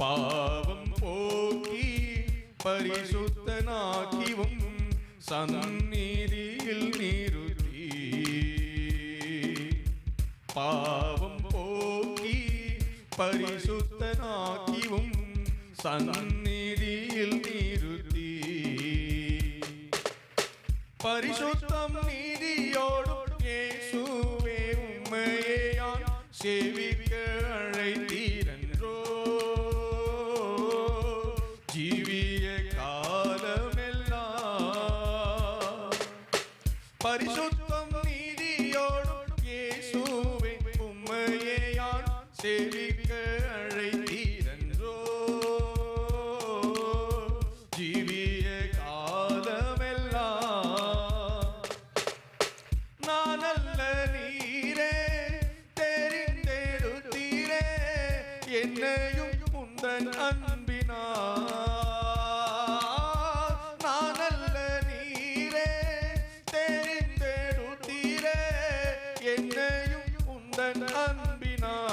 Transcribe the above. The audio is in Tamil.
பாவம் போக்கி பரிசுத்தனாக்கிவும் சந்நிதியில் நிறுத்தி. பாவம் போக்கி பரிசுத்தனாக்கிவும் சந்நிதியில் நிறுத்தி. பரிசுத்தம் நீதியோடும் இயேசுவே உம்மையே யான் சேவிக்க அழைத்தீரன்றோ. ஜீவிய காலமெல்லாம் பரிசுத்தம் நீதியோடும் இயேசுவே உம்மையே யான் சேவிக்க அழைத்தீரன்றோ. ஜீவிய காலமெல்லாம் நான் அல்ல நீரே தெரிந்தெடுத்தீரே என்னையும் உந்தன் அன்பினார். நான் அல்ல நீரே தெரிந்தெடுத்தீரே என்னையும் உந்தன் அன்பினார்.